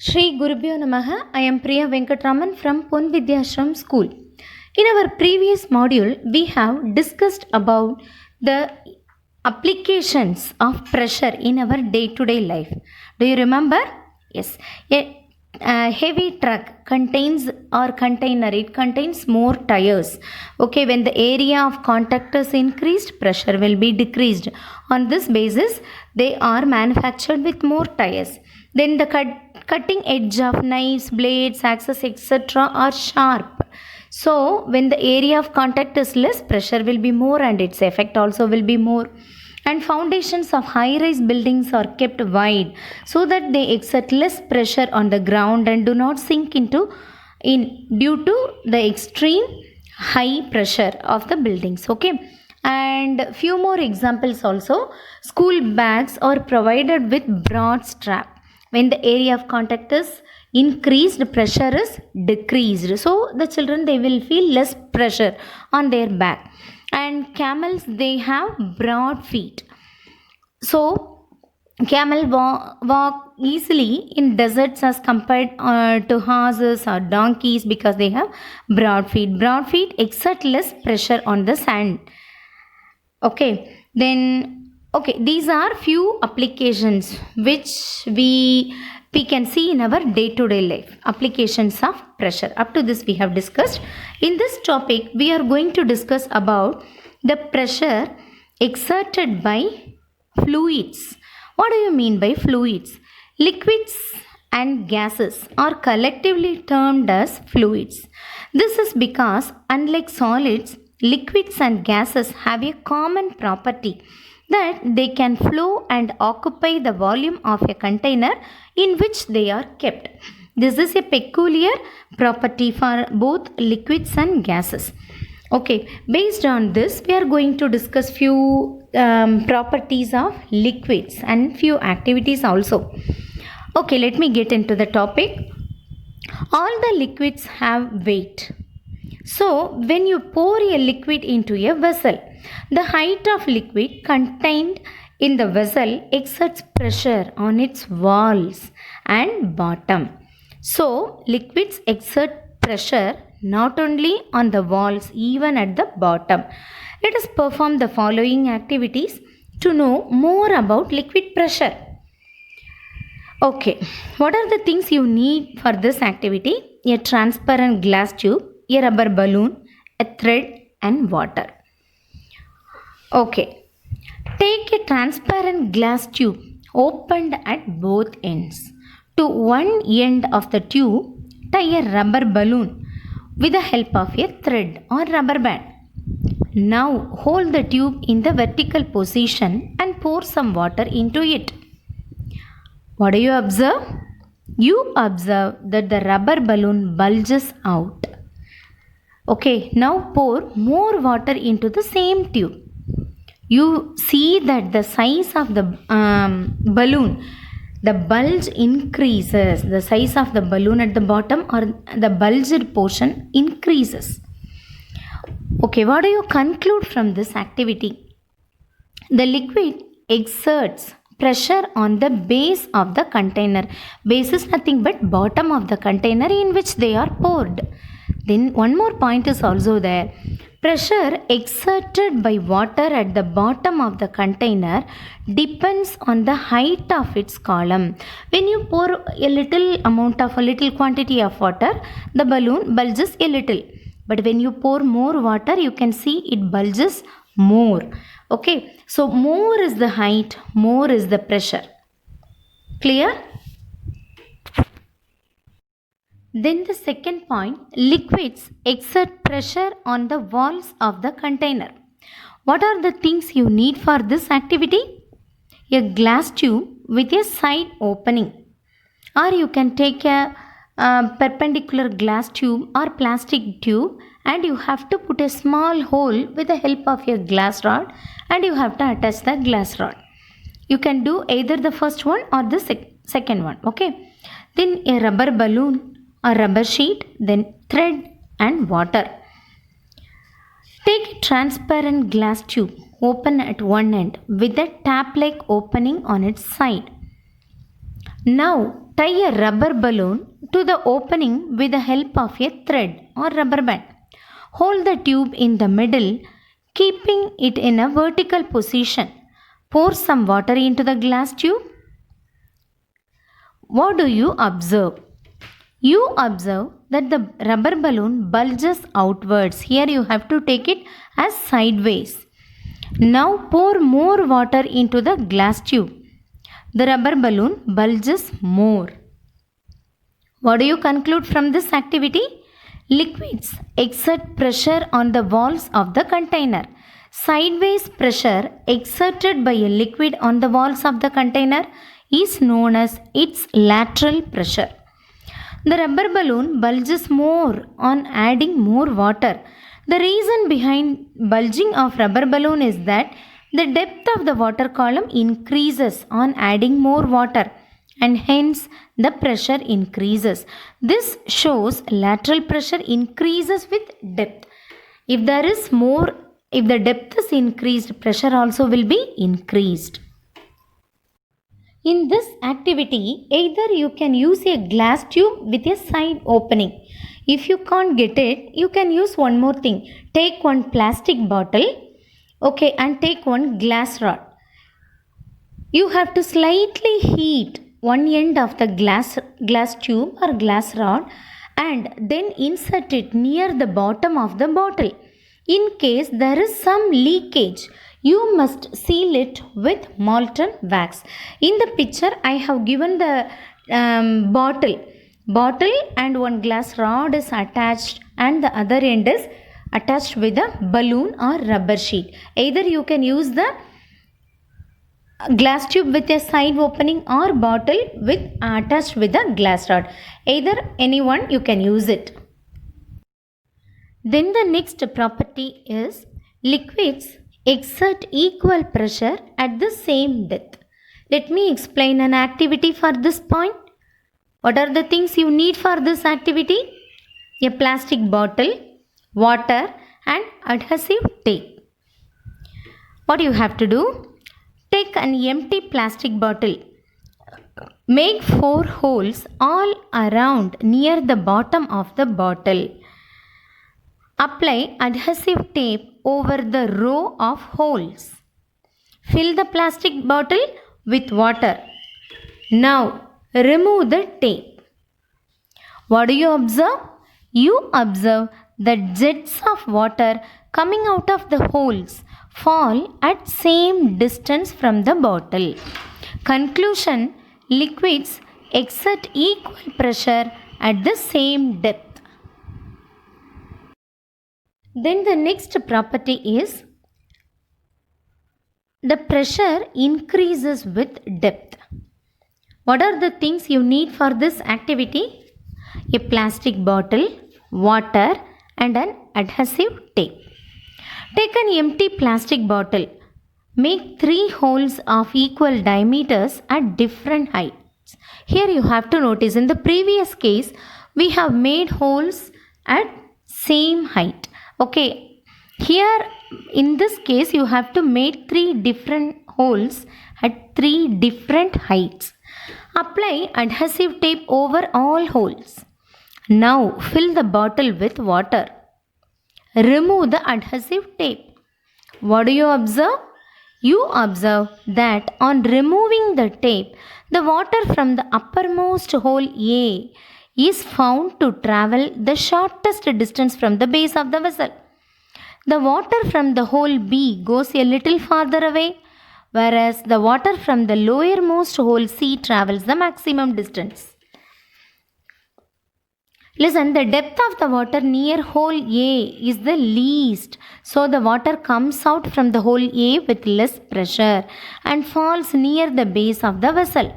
Shri Gurubhyo Namaha. I am Priya Venkatraman from Pon Vidyashram School. In our previous module, we have discussed about the applications of pressure in our day-to-day life. Do you remember? Yes. A heavy truck contains it contains more tires. Okay, when the area of contact is increased, pressure will be decreased. On this basis, they are manufactured with more tires. Then the cutting edge of knives, blades, axes, etc. are sharp. So when the area of contact is less, pressure will be more and its effect also will be more. And foundations of high-rise buildings are kept wide so that they exert less pressure on the ground and do not sink due to the extreme high pressure of the buildings. Okay. And few more examples also. School bags are provided with broad strap. When the area of contact is increased, pressure is decreased. So the children, they will feel less pressure on their back. And camels, they have broad feet. So camel walk easily in deserts as compared to horses or donkeys because they have broad feet. Broad feet exert less pressure on the sand. Okay, then these are few applications which we can see in our day-to-day life. Applications of pressure. Up to this we have discussed. In this topic, we are going to discuss about the pressure exerted by fluids. What do you mean by fluids? Liquids and gases are collectively termed as fluids. This is because unlike solids, liquids and gases have a common property that they can flow and occupy the volume of a container in which they are kept. This is a peculiar property for both liquids and gases. Okay, based on this, we are going to discuss few properties of liquids and few activities also. Okay, let me get into the topic. All the liquids have weight. So, when you pour a liquid into a vessel, the height of liquid contained in the vessel exerts pressure on its walls and bottom. So, liquids exert pressure not only on the walls, even at the bottom. Let us perform the following activities to know more about liquid pressure. Okay, what are the things you need for this activity? A transparent glass tube, a rubber balloon, a thread and water. Okay, take a transparent glass tube opened at both ends. To one end of the tube, tie a rubber balloon with the help of a thread or rubber band. Now hold the tube in the vertical position and pour some water into it. What do you observe? You observe that the rubber balloon bulges out. Okay, now pour more water into the same tube. You see that the size of the balloon, the bulge increases. The size of the balloon at the bottom or the bulged portion increases. Okay, what do you conclude from this activity? The liquid exerts pressure on the base of the container. Base is nothing but bottom of the container in which they are poured. Then one more point is also there. Pressure exerted by water at the bottom of the container depends on the height of its column. When you pour a little quantity of water, the balloon bulges a little. But when you pour more water, you can see it bulges more. Okay, so more is the height, more is the pressure. Clear? Then the second point, liquids exert pressure on the walls of the container. What are the things you need for this activity? A glass tube with a side opening. Or you can take a perpendicular glass tube or plastic tube and you have to put a small hole with the help of your glass rod and you have to attach the glass rod. You can do either the first one or the second one. Okay. Then a rubber balloon, a rubber sheet, then thread and water. Take a transparent glass tube, open at one end with a tap-like opening on its side. Now tie a rubber balloon to the opening with the help of a thread or rubber band. Hold the tube in the middle, keeping it in a vertical position. Pour some water into the glass tube. What do you observe? You observe that the rubber balloon bulges outwards. Here you have to take it as sideways. Now pour more water into the glass tube. The rubber balloon bulges more. What do you conclude from this activity? Liquids exert pressure on the walls of the container. Sideways pressure exerted by a liquid on the walls of the container is known as its lateral pressure. The rubber balloon bulges more on adding more water. The reason behind bulging of rubber balloon is that the depth of the water column increases on adding more water, and hence the pressure increases. This shows lateral pressure increases with depth. If the depth is increased, pressure also will be increased. In this activity, either you can use a glass tube with a side opening. If you can't get it, you can use one more thing. Take one plastic bottle, and take one glass rod. You have to slightly heat one end of the glass tube or glass rod and then insert it near the bottom of the bottle. In case there is some leakage, you must seal it with molten wax. In the picture, I have given the bottle and one glass rod is attached and the other end is attached with a balloon or rubber sheet. Either you can use the glass tube with a side opening or bottle with attached with a glass rod. Either anyone you can use it. Then the next property is liquids exert equal pressure at the same depth. Let me explain an activity for this point. What are the things you need for this activity? A plastic bottle, water and adhesive tape. What you have to do? Take an empty plastic bottle. Make 4 holes all around near the bottom of the bottle. Apply adhesive tape over the row of holes. Fill the plastic bottle with water. Now remove the tape. What do you observe? You observe that jets of water coming out of the holes fall at same distance from the bottle. Conclusion: liquids exert equal pressure at the same depth. Then the next property is the pressure increases with depth. What are the things you need for this activity? A plastic bottle, water and an adhesive tape. Take an empty plastic bottle. Make 3 holes of equal diameters at different heights. Here you have to notice, in the previous case we have made holes at same height. Here in this case you have to make 3 different holes at 3 different heights. Apply adhesive tape over all holes. Now fill the bottle with water. Remove the adhesive tape. What do you observe? You observe that on removing the tape, the water from the uppermost hole A is found to travel the shortest distance from the base of the vessel. The water from the hole B goes a little farther away, whereas the water from the lowermost hole C travels the maximum distance. Listen, the depth of the water near hole A is the least, so the water comes out from the hole A with less pressure and falls near the base of the vessel.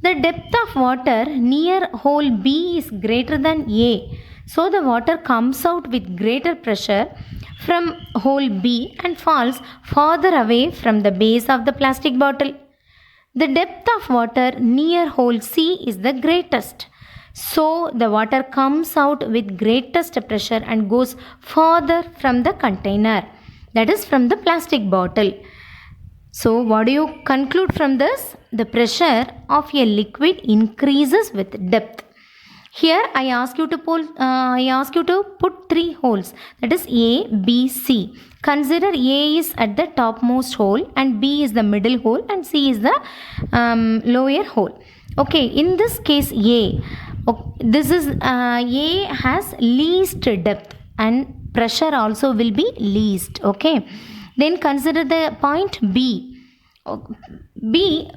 The depth of water near hole B is greater than A, so the water comes out with greater pressure from hole B and falls farther away from the base of the plastic bottle. The depth of water near hole C is the greatest, so the water comes out with greatest pressure and goes farther from the container, that is from the plastic bottle. So what do you conclude from this? The pressure of a liquid increases with depth. Here I ask you to put three holes, that is A, B, C. Consider A is at the topmost hole and B is the middle hole and C is the lower hole. Okay, in this case A, this is A has least depth and pressure also will be least. Okay, then consider the point B. B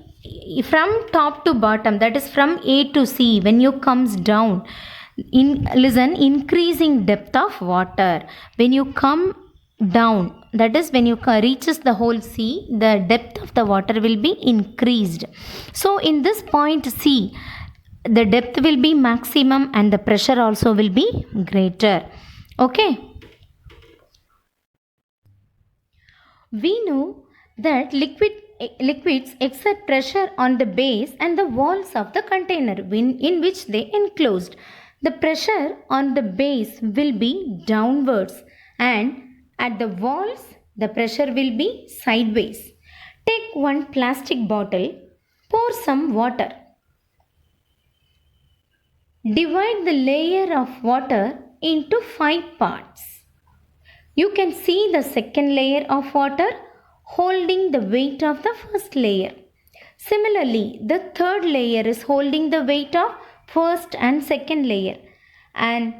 from top to bottom, that is from A to C, when you comes down, increasing depth of water. When you come down, that is when you reaches the hole C, the depth of the water will be increased. So in this point C, the depth will be maximum and the pressure also will be greater. Okay, we know that liquids exert pressure on the base and the walls of the container in which they enclosed. The pressure on the base will be downwards and at the walls the pressure will be sideways. Take one plastic bottle, pour some water. Divide the layer of water into 5 parts. You can see the second layer of water holding the weight of the first layer. Similarly, the third layer is holding the weight of first and second layer, and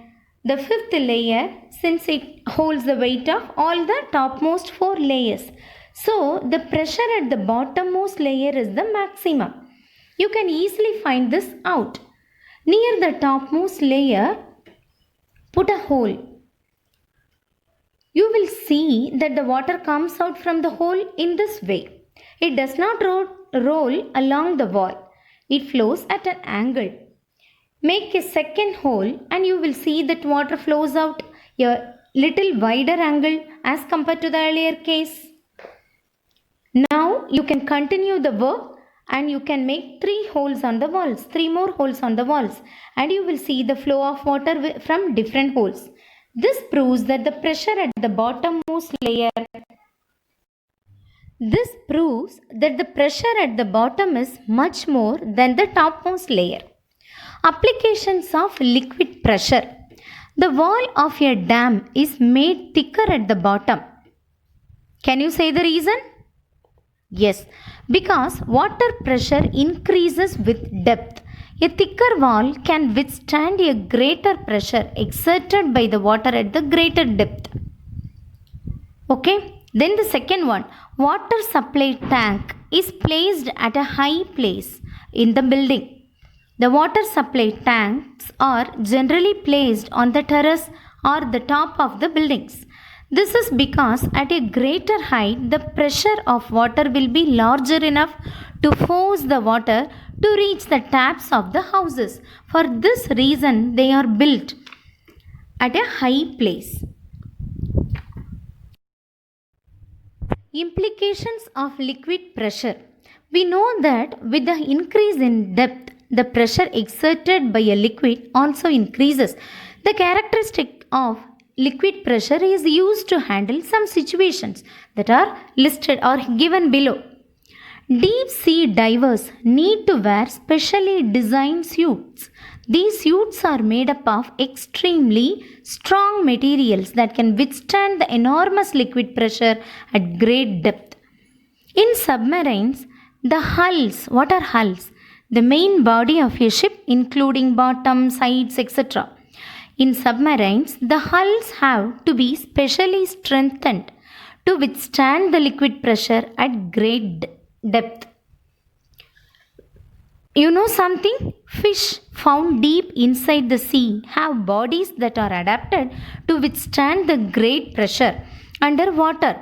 the fifth layer, since it holds the weight of all the topmost 4 layers. So the pressure at the bottommost layer is the maximum. You can easily find this out. Near the topmost layer, put a hole. You will see that the water comes out from the hole in this way. It does not roll along the wall. It flows at an angle. Make a second hole and you will see that water flows out a little wider angle as compared to the earlier case. Now you can continue the work and you can make 3 holes on the walls, 3 more holes on the walls, and you will see the flow of water from different holes. This proves that the pressure at the bottommost layer is much more than the topmost layer. Applications of liquid pressure. The wall of a dam is made thicker at the bottom. Can you say the reason? Yes, because water pressure increases with depth. A thicker wall can withstand a greater pressure exerted by the water at the greater depth. Okay, then the second one, water supply tank is placed at a high place in the building. The water supply tanks are generally placed on the terrace or the top of the buildings. This is because at a greater height, the pressure of water will be larger enough to force the water to reach the taps of the houses. For this reason, they are built at a high place. Implications of liquid pressure. We know that with the increase in depth, the pressure exerted by a liquid also increases. The characteristic of liquid pressure is used to handle some situations that are listed or given below. Deep sea divers need to wear specially designed suits. These suits are made up of extremely strong materials that can withstand the enormous liquid pressure at great depth. In submarines, the hulls, what are hulls? The main body of a ship, including bottom, sides, etc. In submarines, the hulls have to be specially strengthened to withstand the liquid pressure at great depth. You know something? Fish found deep inside the sea have bodies that are adapted to withstand the great pressure underwater.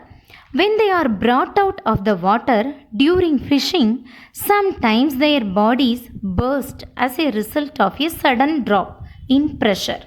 When they are brought out of the water during fishing, sometimes their bodies burst as a result of a sudden drop in pressure.